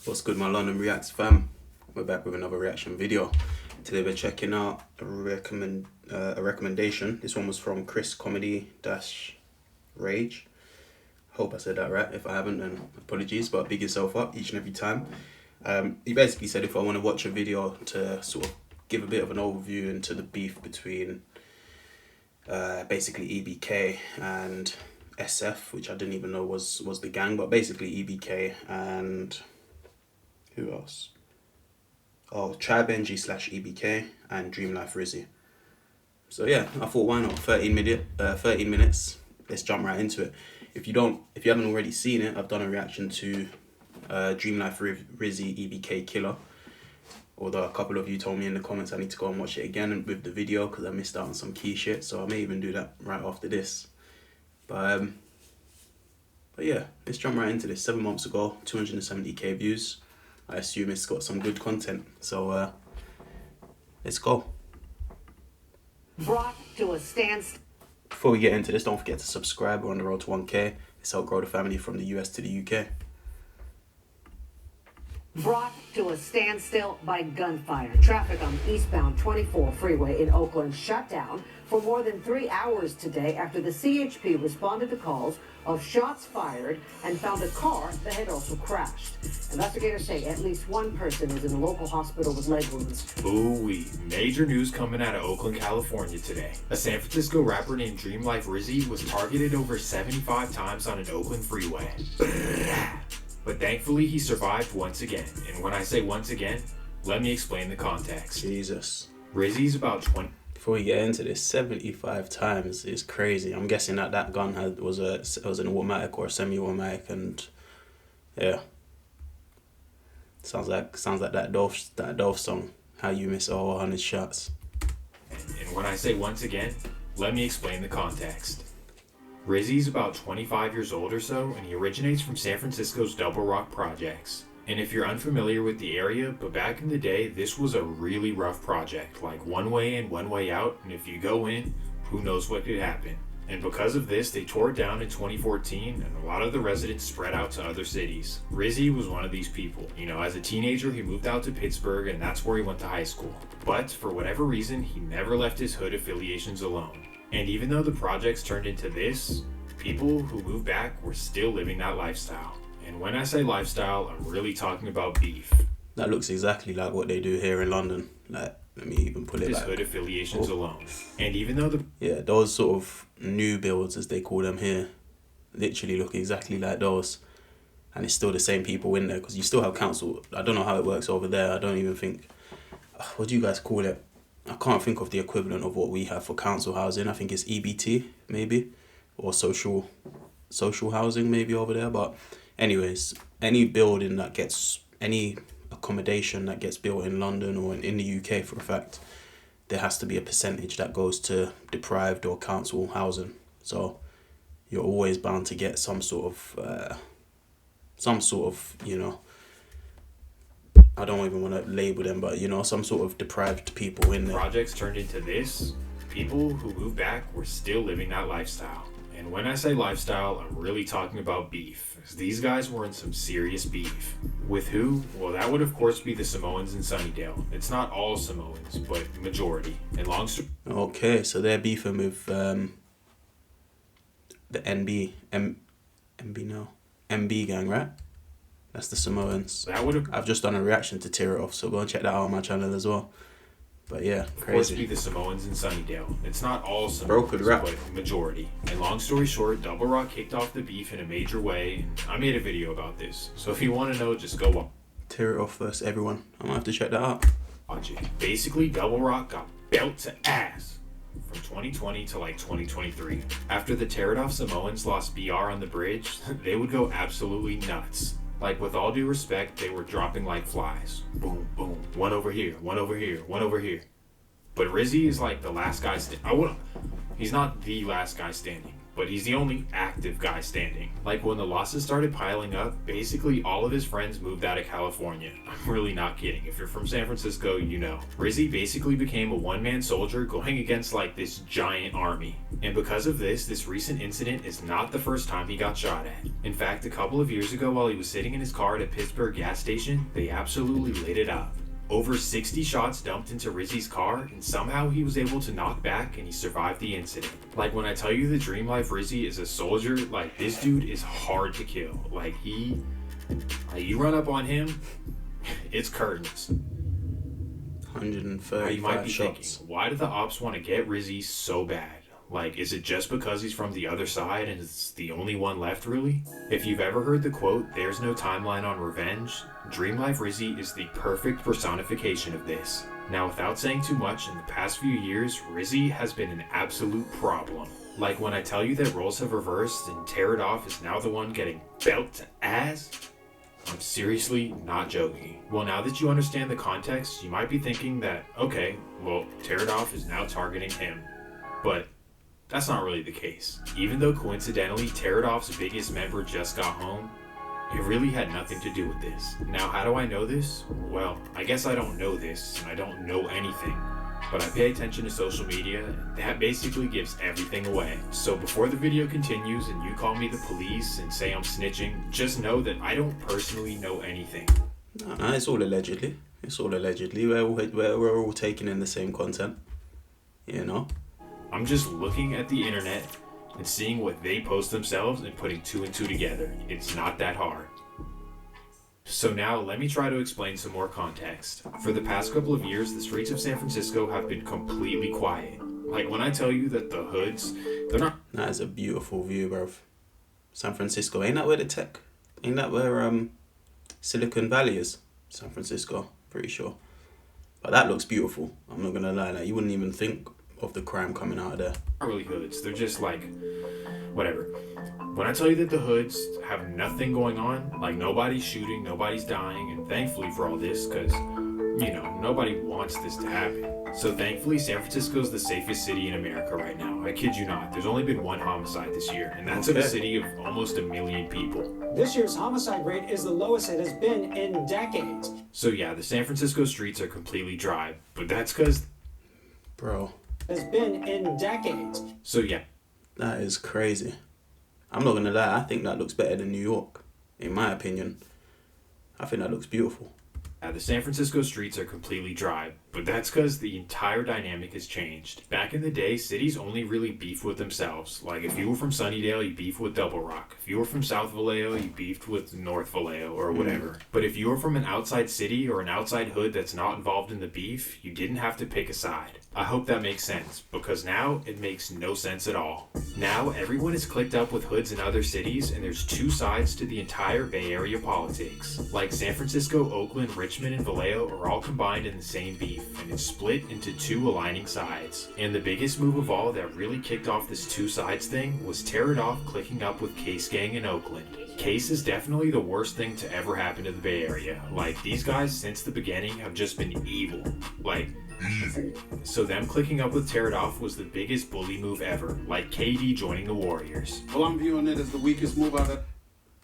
What's good, my LdnReacts fam? We're back with another reaction video. Today we're checking out a recommendation. This one was from Chris Comedy Rage. Hope I said that right. If I haven't, then apologies, but big yourself up each and every time. He basically said if I want to watch a video to sort of give a bit of an overview into the beef between basically EBK and SF, which I didn't even know was the gang, but basically EBK and who else? Oh, TriBenji/EBK and DreamLife Rizzy. So yeah, I thought why not? 13 minutes. Let's jump right into it. If you haven't already seen it, I've done a reaction to DreamLife Rizzy EBK Killer. Although a couple of you told me in the comments I need to go and watch it again with the video because I missed out on some key shit. So I may even do that right after this. But yeah, let's jump right into this. 7 months ago, 270k views. I assume it's got some good content. So let's go. Brought to a standstill. Before we get into this, don't forget to subscribe. We're on the road to 1k. Let's help grow the family from the US to the UK. Brought to a standstill by gunfire. Traffic on the eastbound 24 freeway in Oakland shut down for more than 3 hours today after the CHP responded to calls of shots fired and found a car that had also crashed. Investigators say at least one person is in a local hospital with leg wounds. Ooh-wee. Major news coming out of Oakland, California today. A San Francisco rapper named DreamLife Rizzy was targeted over 75 times on an Oakland freeway. But thankfully he survived once again. And when I say once again, let me explain the context. Jesus. Rizzy's about 20... Before we get into this, 75 times is crazy. I'm guessing that gun was an automatic or a semi-automatic, and yeah, sounds like that Dolph song. How you miss all 100 shots. And when I say once again, let me explain the context. Rizzy's about 25 years old or so, and he originates from San Francisco's Double Rock projects. And if you're unfamiliar with the area, but back in the day, this was a really rough project, like one way in, one way out, and if you go in, who knows what could happen. And because of this, they tore it down in 2014, and a lot of the residents spread out to other cities. Rizzy was one of these people. You know, as a teenager, he moved out to Pittsburgh, and that's where he went to high school. But for whatever reason, he never left his hood affiliations alone. And even though the projects turned into this, people who moved back were still living that lifestyle. And when I say lifestyle, I'm really talking about beef. That looks exactly like what they do here in London. Like, let me even pull it His back. hood affiliations alone. And even though yeah, those sort of new builds, as they call them here, literally look exactly like those. And it's still the same people in there, because you still have council. I don't know how it works over there. I don't even think... What do you guys call it? I can't think of the equivalent of what we have for council housing. I think it's EBT, maybe. Or social housing, maybe, over there. But anyways, any building that gets... any accommodation that gets built in London or in the UK, for a fact, there has to be a percentage that goes to deprived or council housing. So you're always bound to get some sort of, you know, I don't even want to label them, but you know, some sort of deprived people in there. Projects turned into this, people who moved back were still living that lifestyle. And when I say lifestyle, I'm really talking about beef. These guys were in some serious beef. With who? Well, that would of course be the Samoans in Sunnydale. It's not all Samoans, but majority. And long story... Okay, so they're beefing with the MB gang, right? That's the Samoans. I've just done a reaction to Tear It Off, so go and check that out on my channel as well. But yeah, crazy. Of course, be the Samoans in Sunnydale. It's not all Samoans, but majority. And long story short, Double Rock kicked off the beef in a major way, and I made a video about this. So if you want to know, just go watch. Tear It Off first, everyone. I'm gonna have to check that out. Watch it. Basically, Double Rock got belt to ass from 2020 to like 2023. After the Tear It Off Samoans lost BR on the bridge, they would go absolutely nuts. Like, with all due respect, they were dropping like flies. Boom, boom. One over here, one over here, one over here. But Rizzy is like the last guy he's not the last guy standing. but he's the only active guy standing. Like when the losses started piling up, basically all of his friends moved out of California. I'm really not kidding. If you're from San Francisco, you know. Rizzy basically became a one-man soldier going against like this giant army. And because of this recent incident is not the first time he got shot at. In fact, a couple of years ago while he was sitting in his car at a Pittsburgh gas station, they absolutely lit it up. Over 60 shots dumped into Rizzy's car, and somehow he was able to knock back and he survived the incident. Like when I tell you that DreamLife Rizzy is a soldier, like this dude is hard to kill. Like you run up on him, it's curtains. 135 you might be shots. Thinking, why do the ops want to get Rizzy so bad? Like, is it just because he's from the other side and it's the only one left, really? If you've ever heard the quote, "There's no timeline on revenge," DreamLife Rizzy is the perfect personification of this. Now, without saying too much, in the past few years, Rizzy has been an absolute problem. Like when I tell you that roles have reversed and Tear It Off is now the one getting belt to ass, I'm seriously not joking. Well, now that you understand the context, you might be thinking that, okay, well, Tear It Off is now targeting him. But that's not really the case. Even though coincidentally Tear It Off's biggest member just got home, it really had nothing to do with this. Now, how do I know this? Well, I guess I don't know this, and I don't know anything. But I pay attention to social media, and that basically gives everything away. So before the video continues and you call me the police and say I'm snitching, just know that I don't personally know anything. No, it's all allegedly. It's all allegedly. We're all taking in the same content, you know? I'm just looking at the internet and seeing what they post themselves and putting two and two together. It's not that hard. So now let me try to explain some more context. For the past couple of years, the streets of San Francisco have been completely quiet. Like when I tell you that the hoods, they're not... That is a beautiful view, bruv. San Francisco, ain't that where the tech? Ain't that where Silicon Valley is? San Francisco, pretty sure. But that looks beautiful. I'm not gonna lie, like you wouldn't even think of the crime coming out of there. Not really hoods, they're just like, whatever. When I tell you that the hoods have nothing going on, like nobody's shooting, nobody's dying, and thankfully for all this, because, you know, nobody wants this to happen. So thankfully, San Francisco's the safest city in America right now. I kid you not. There's only been one homicide this year, and that's in a city of almost 1 million people. This year's homicide rate is the lowest it has been in decades. So yeah, the San Francisco streets are completely dry, but that's because... Bro. Has been in decades. So yeah. That is crazy. I'm not gonna lie, I think that looks better than New York, in my opinion. I think that looks beautiful. The San Francisco streets are completely dry, but that's because the entire dynamic has changed. Back in the day, cities only really beefed with themselves. Like if you were from Sunnydale, you beefed with Double Rock. If you were from South Vallejo, you beefed with North Vallejo or whatever. But if you were from an outside city or an outside hood that's not involved in the beef, you didn't have to pick a side. I hope that makes sense, because now it makes no sense at all. Now everyone is clicked up with hoods in other cities, and there's two sides to the entire Bay Area politics. Like San Francisco, Oakland, Richmond, and Vallejo are all combined in the same beef, and it's split into two aligning sides. And the biggest move of all that really kicked off this two sides thing was Tear It Off clicking up with Case Gang in Oakland. Case is definitely the worst thing to ever happen to the Bay Area. Like, these guys since the beginning have just been evil. Like, evil. So them clicking up with Tear It Off was the biggest bully move ever, like KD joining the Warriors. Well, I'm viewing it as the weakest move I've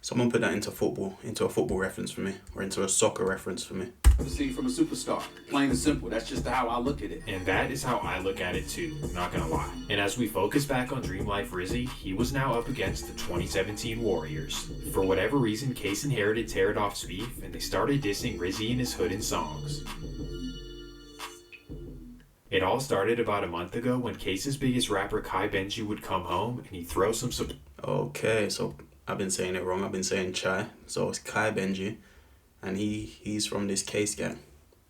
Someone put that into a football reference for me, or into a soccer reference for me. ever seen from a superstar. Plain and simple. That's just how I look at it. And that is how I look at it too, not gonna lie. And as we focus back on DreamLife Rizzy, he was now up against the 2017 Warriors. For whatever reason, Case inherited Tear It Off's beef, and they started dissing Rizzy and his hood in songs. It all started about a month ago when Case's biggest rapper Kai Benji would come home and he'd throw some Okay, so I've been saying it wrong. I've been saying Chai. So it's Kai Benji, and he's from this Case gang.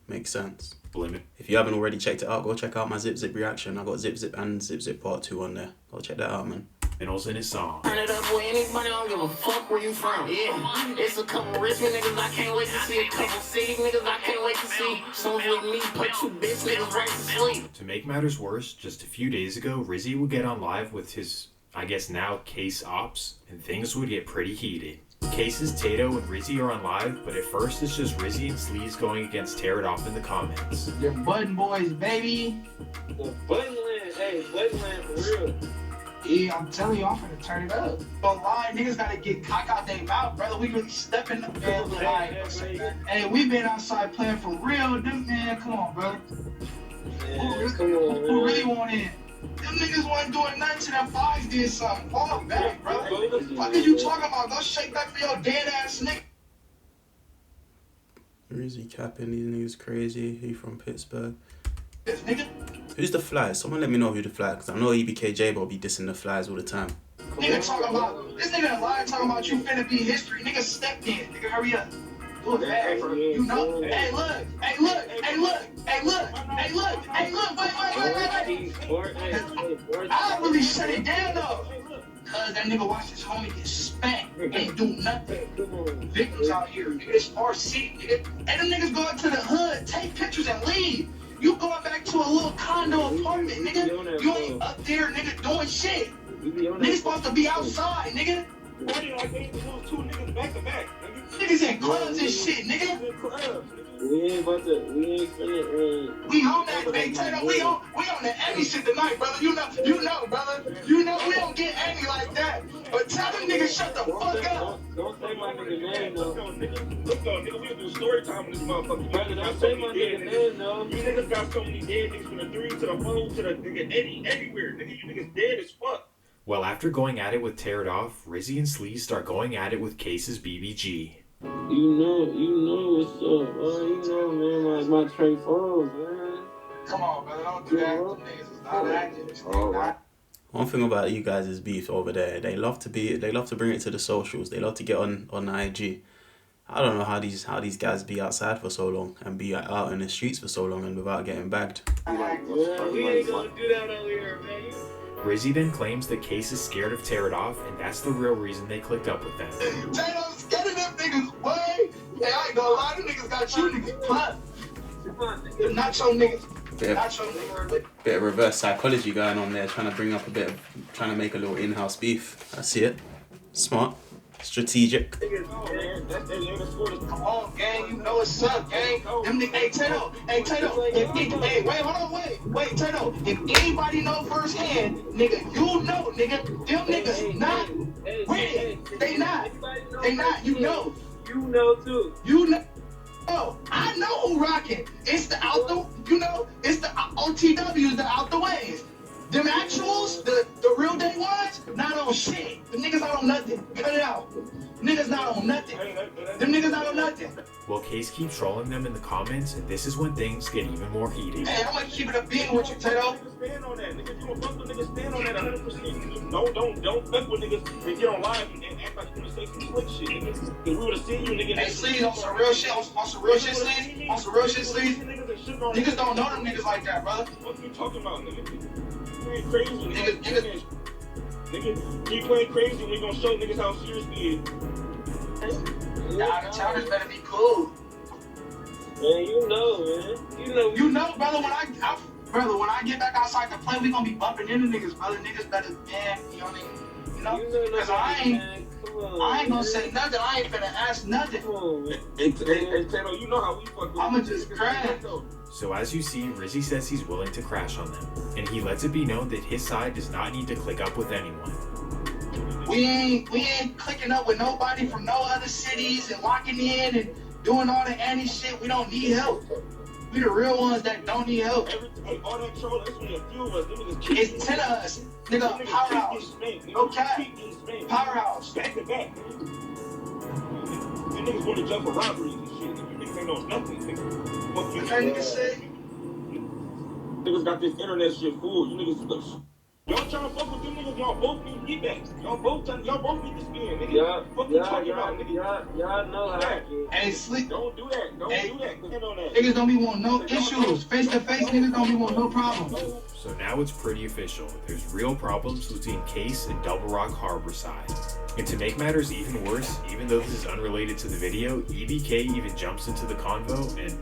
Makes sense. limit. If you haven't already checked it out, go check out my Zip Zip reaction. I got Zip Zip and Zip Zip Part 2 on there. Go check that out, man. Minerals in his song. Turn it up, boy. Anybody, I don't give a fuck where you from. Yeah, it's a couple Richmond niggas I can't wait to see. A couple city niggas I can't wait to see. Songs with me, put you bitch niggas right to sleep. To make matters worse, just a few days ago, Rizzy would get on live with his, I guess now, Case Ops, and things would get pretty heated. Case's Tato and Rizzy are on live, but at first it's just Rizzy and Sleaze going against Tear It Off in the comments. Your button boys, baby. The button land, hey, button land for real. Yeah, I'm telling you, I'm finna turn it up. But lie, niggas gotta get cock out their mouth, brother. We really stepping up, man. Hey, we been outside playing for real, dude, man. Come on, bro. Who really want in? Them niggas wasn't doing nothing to them fives did something. Fall back, bro. What are you talking about? Go shake back for your dead ass nigga. Rizzy capping, these niggas crazy. He from Pittsburgh. This nigga. Who's the Fly? Someone let me know who the Fly, because I know EBKJ will be dissing the Flies all the time. Nigga talking about, this nigga lying talking about you finna be history. Nigga stepped in. Nigga hurry up. Do it fast, bro. You know. Hey, look. Hey, look. Hey, look. Hey, look. Hey, look. Hey, look. Wait. I really shut it down, though. Cause that nigga watched his homie get spanked. Ain't do nothing. Victims out here, nigga. It's RC, nigga. And them niggas go out to the hood, take pictures and leave. You going back to a little condo apartment, nigga. You ain't up there, nigga, doing shit. Niggas supposed to be outside, nigga. Niggas in clubs and shit, nigga. We ain't finna, we on that big title. We on the Emmy shit tonight, brother. You know, brother. You know we don't get Emmy like that. But tell them niggas shut the fuck up. Don't say my nigga name, though. Look, nigga, we do story time in this motherfucker. Brother, don't say my nigga name, though. You niggas got so many dead niggas from the 3 to the 4 to the nigga Eddie, everywhere. Nigga, you niggas dead as fuck. Well, after going at it with Tear It Off, Rizzy and Sleaze start going at it with Case's BBG. You know what's up, bro. You know, man, my Trey Foles, man. Come on, brother, don't do that. Them niggas is not active. One thing about you guys' beef over there, they love to bring it to the socials. They love to get on IG. I don't know how these guys be outside for so long and be out in the streets for so long and without getting bagged. Man, we ain't gonna do that over here, man. Rizzy then claims that Case is scared of Tear It Off, and that's the real reason they clicked up with them. Tatum scared of them niggas, boy. Hey, I ain't gonna lie, them niggas got you niggas plus. Not your niggas. Bit of reverse psychology going on there, trying to make a little in-house beef. I see it. Smart. Strategic. Come on, gang, you know what's up, gang. Them niggas, hey, Tato, wait, Tato, if anybody know firsthand, nigga, you know, nigga, them niggas not winning. They not, you know. You know, too. You know. Oh, I know who rocking. It's the it's the OTWs, the out the ways. Them actuals, the real day ones, not on shit. The niggas not on nothing. Cut it out. Niggas not on nothing. Them niggas not on nothing. Well, Case keeps trolling them in the comments, and this is when things get even more heated. Hey, I'm gonna keep it a bean with you, Tato. Stand on that, nigga. You don't fuck with niggas, stand on that 100%. Don't fuck with niggas and get on live and act like you wanna say some slick shit, nigga. Cause we would've seen you, nigga. Hey, Sleaze, on some real shit, Sleaze. On some real shit, Sleaze. Niggas don't know them niggas like that, brother. What you talking about, nigga? You ain't crazy, Niggas. Nigga, keep playing crazy, we gonna show niggas how serious we is. Nah, the challenge better be cool. Man, you know, man. You know, brother, when I get back outside to play, we gonna be bumping into niggas, brother. Niggas better, man, you know what I mean? You know? Cause I ain't gonna say nothing. I ain't finna ask nothing. Hey, Tato, you know how we fuck with I'ma just crash. So as you see, Rizzy says he's willing to crash on them, and he lets it be known that his side does not need to click up with anyone. We ain't clicking up with nobody from no other cities and locking in and doing all the anti shit. We don't need help. We the real ones that don't need help. All that troll, that's only a few of us. It's 10 of us. Nigga, powerhouse. Okay. Powerhouse. Back to back. Them niggas want to jump for robberies and shit. You niggas ain't know nothing, nigga. What you niggas say? Niggas got this internet shit full. You niggas y'all trying to fuck with them niggas, y'all both need get back. Y'all both need to spin, nigga. Y'all know how it is. Hey, Sleep. Don't do that. Don't do that. Niggas don't be wanting no issues. Face to face, niggas don't be wanting no problems. So now it's pretty official. There's real problems between Case and Double Rock Harborside. And to make matters even worse, even though this is unrelated to the video, EBK even jumps into the convo, and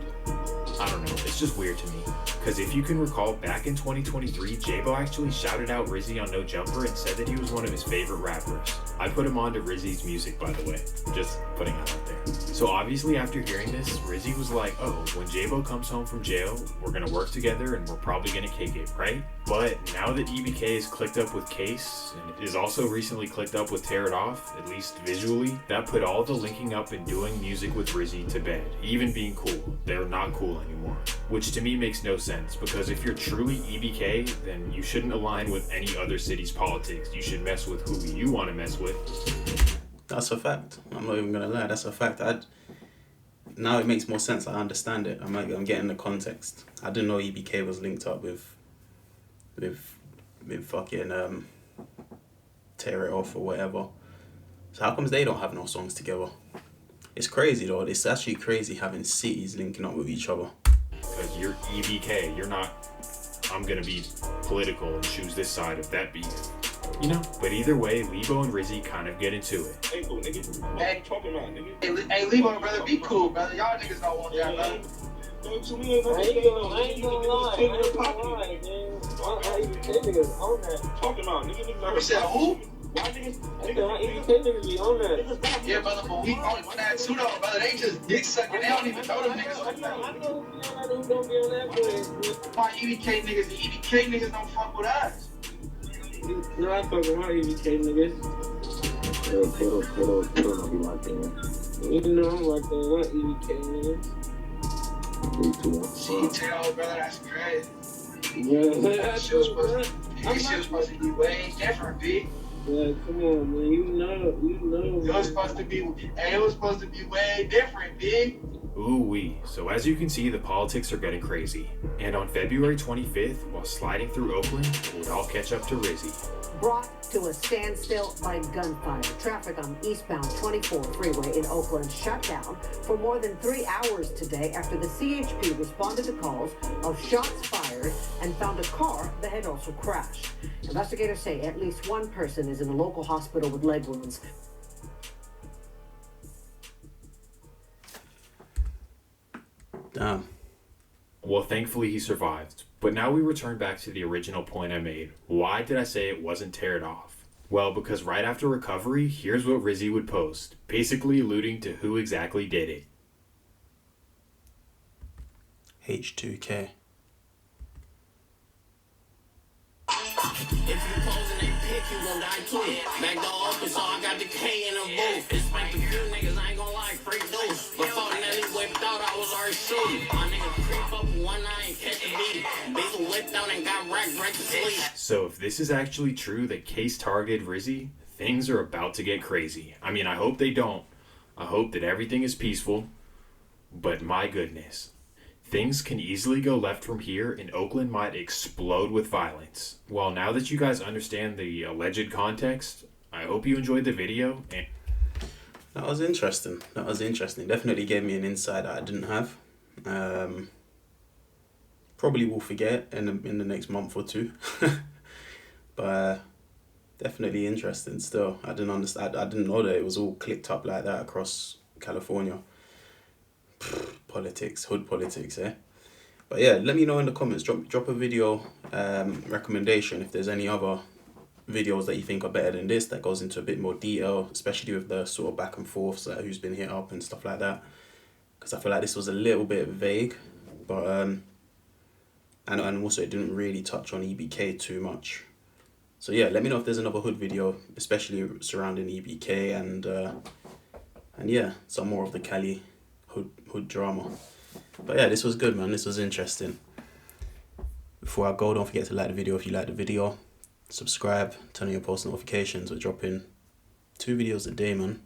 I don't know, it's just weird to me. Because if you can recall, back in 2023, J-Bo actually shouted out Rizzy on No Jumper and said that he was one of his favorite rappers. I put him on to Rizzy's music, by the way. Just putting it out there. So obviously after hearing this, Rizzy was like, oh, when J-Bo comes home from jail, we're gonna work together and we're probably gonna kick it, right? But now that EBK is clicked up with Case and is also recently clicked up with Tear It Off, at least visually, that put all the linking up and doing music with Rizzy to bed. Even being cool, they're not cool anymore. Which to me makes no sense, because if you're truly EBK, then you shouldn't align with any other city's politics. You should mess with who you want to mess with. That's a fact. I'm not even gonna lie. That's a fact. Now it makes more sense. I understand it. I'm getting the context. I didn't know EBK was linked up with fucking Tear It Off or whatever. So how comes they don't have no songs together? It's crazy though. It's actually crazy having cities linking up with each other. Because you're EBK. You're not, I'm gonna be political and choose this side of that beef. You know? But either way, Lebo and Rizzy kind of get into it. Hey, cool, nigga. What you talking about, nigga? Hey, Lebo, brother, be cool, brother. Y'all niggas don't want that, brother. I ain't gonna lie, man. I even niggas on that. Talking about, nigga. You said who? Why niggas? I even niggas be on that. Yeah, brother, but we on that too, though, brother. They just dick sucking. They don't even know them niggas. I know who don't be on that place. Why EBK niggas? The EBK niggas don't fuck with us. No, I fuck with my EBK niggas. They don't be like that. You know I'm like that. My EBK niggas. She tell, brother, that's crazy. Yeah, That shit was supposed to be way different, B. Yeah, come on, man. You know. It was supposed to be way different, B. Ooh-wee. So as you can see, the politics are getting crazy. And on February 25th, while sliding through Oakland, it would all catch up to Rizzy. Brought to a standstill by gunfire. Traffic on eastbound 24 freeway in Oakland shut down for more than 3 hours today after the CHP responded to calls of shots fired and found a car that had also crashed. Investigators say at least one person is in a local hospital with leg wounds. Damn. Well, thankfully he survived. But now we return back to the original point I made. Why did I say it wasn't Tear It Off? Well, because right after recovery, here's what Rizzy would post, basically alluding to who exactly did it. H2K. If you posing they pick, you gon' die too. Back door open, so I got the K in the booth. It's like the few niggas, I ain't gon' lie, free dose. Before Nelly whipped out, I was already shooting. My nigga creep up one eye and catch a beat. Bitch whipped out and got racked right to sleep. So if this is actually true that Case targeted Rizzy, things are about to get crazy. I mean, I hope they don't. I hope that everything is peaceful. But my goodness. Things can easily go left from here and Oakland might explode with violence. Well, now that you guys understand the alleged context, I hope you enjoyed the video. And That was interesting. Definitely gave me an insight that I didn't have. Probably will forget in the next month or two. But definitely interesting still. I didn't understand. I didn't know that it was all clicked up like that across California. Politics, hood politics, eh? But yeah, let me know in the comments. Drop a video recommendation if there's any other videos that you think are better than this, that goes into a bit more detail, especially with the sort of back and forths, like who's been hit up and stuff like that. Because I feel like this was a little bit vague, but and also it didn't really touch on EBK too much. So yeah, let me know if there's another hood video, especially surrounding EBK and yeah, some more of the Cali hood drama. But yeah, this was good, man. This was interesting. Before I go, don't forget to like the video if you like the video. Subscribe, turn on your post notifications. We're dropping 2 videos a day, man.